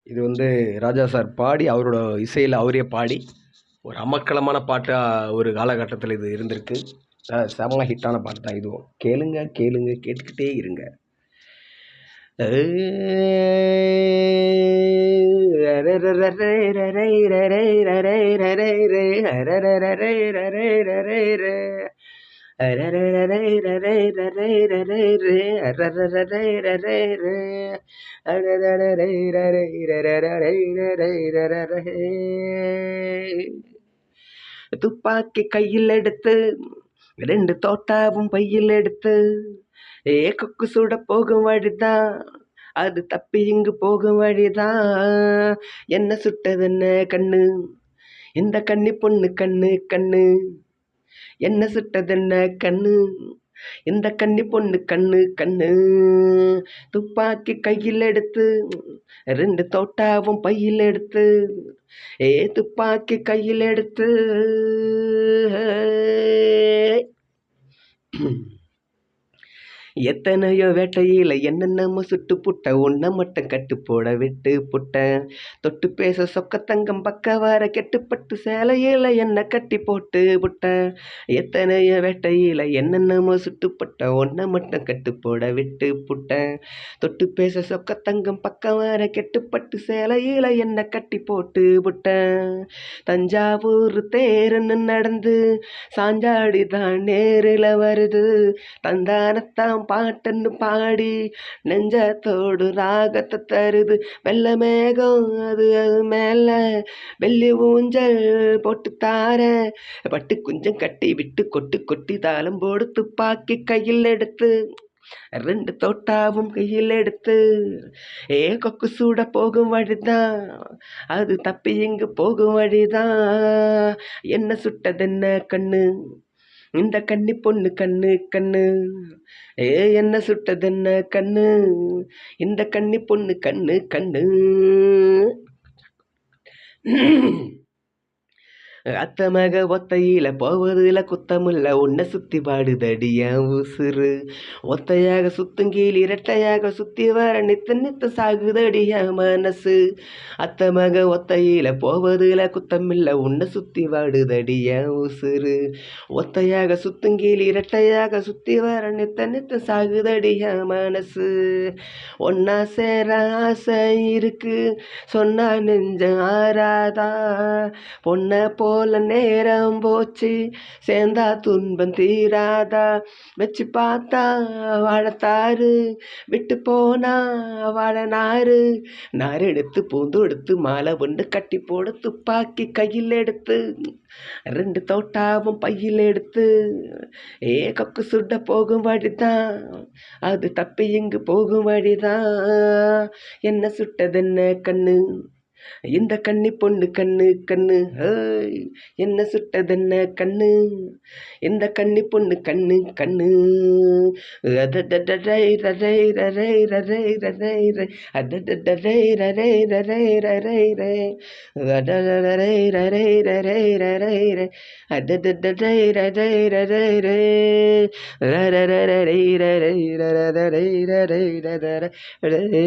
இது வந்து ராஜா சார் பாடி, அவரோட இசையில அவரே பாடி, ஒரு அமர்க்களமான பாட்டா ஒரு காலகட்டத்தில இது இருந்திருக்கு. செம்ம ஹிட்டான பாட்டு தான் இதுவும். கேளுங்க, கேளுங்க, கேட்டுக்கிட்டே இருங்க. துப்பாக்கி கையில் எடுத்து 2 தோட்டாவும் பையில் எடுத்து கொக்கு சுட போகும் வழிதான், அது தப்பி இங்கு போகும் வழிதான். என்ன சுட்டதென்ன கண்ணு, இந்த கன்னி பொண்ணு கண்ணு கண்ணு. என்ன சுட்டதென்ன கண்ணு, இந்த கன்னி பொண்ணு கண்ணு கண்ணு. துப்பாக்கி கையில் எடுத்து 2 தோட்டாவும் பையில் எடுத்து துப்பாக்கி கையில் எடுத்து எத்தனையோ வேட்டையில என்னென்னமோ சுட்டு புட்ட, உன்னை மட்டும் கட்டு போட விட்டு புட்ட. தொட்டு பேச சொக்கத்தங்கம் பக்க வர கெட்டுப்பட்டு சேலையில என்ன கட்டி போட்டு புட்ட. எத்தனையோ வேட்டையில என்னென்னமோ சுட்டுப்பட்ட, உன்னை மட்டும் கட்டு போட விட்டு புட்ட. தொட்டு பேச சொக்கத்தங்கம் பக்கம் வர கெட்டுப்பட்டு சேலையில என்ன கட்டி போட்டு புட்ட. தஞ்சாவூர் தேருன்னு நடந்து சாஞ்சாடிதான் நேரில் வருது. தந்தானத்தான் பாட்டுன்னு பாடி நெஞ்சத்தோடு ராகத்தை தருது. வெள்ள மேகம் அது அது மேல வெள்ளி ஊஞ்சல் போட்டு தார, பட்டு குஞ்சம் கட்டி விட்டு கொட்டு கொட்டி தாளம் போடு. துப்பாக்கி கையில் எடுத்து 2 தோட்டாவும் கையில் எடுத்து கொக்கு சூட போகும் வழிதான், அது தப்பி இங்கு போகும் வழிதான். என்ன சுட்டதென்ன கண்ணு, இந்த கன்னி பொண்ணு கண்ணு கண்ணு. என்ன சுட்டதென்ன கண்ணு, இந்த கன்னி பொண்ணு கண்ணு கண்ணு. அத்த மக ஒத்தையில போவதில் குத்தமில்ல, உன்னை சுத்தி பாடுதடி என் உசுறு. ஒத்தையாக சுத்துங்கீழ் இரட்டையாக சுத்தி வர நித்த நித்த சாகுதடி என் மனசு. அத்த மக ஒத்தையில போவதில் குத்தமில்ல, உன்னை சுத்தி பாடுதடி என் உசுறு. ஒத்தையாக சுத்துங்கீழ் இரட்டையாக சுத்தி வர நித்த நித்த சாகுதடி என் மனசு. ஒன்னா சேர ஆசை இருக்கு, சொன்னா நெஞ்சம் ஆறாதா. பொண்ண போல நேரம் போச்சு, சேர்ந்தா துன்பம் தீராதா. வச்சு பார்த்தா வாழத்தாரு, விட்டு போனா வாழ நாறு. நார் எடுத்து பூந்து எடுத்து மாலை ஒன்று கட்டி போட. துப்பாக்கி கையில் எடுத்து 2 தோட்டாவும் பையில் எடுத்து கொக்கு சுட போகும் வழிதான், அது தப்பி இங்கு போகும் வழிதான். என்ன சுட்டதென்ன கண்ணு, இந்த கன்னி பொண்ணு கண்ணு கண்ணு. என்ன சுட்டதென்ன கண்ணு, இந்த கன்னி பொண்ணு கண்ணு கண்ணு. அதடடடை ரரை ரரை ரரை ரரை ரை. அதடடடை ரரை ரரை ரரை ரை. அதடடடை ரரை ரரை ரரை ரை. அதடடடை ரரை ரரை ரை. ரரரரை ரரை ரரரை ரரை ரரை ரரை.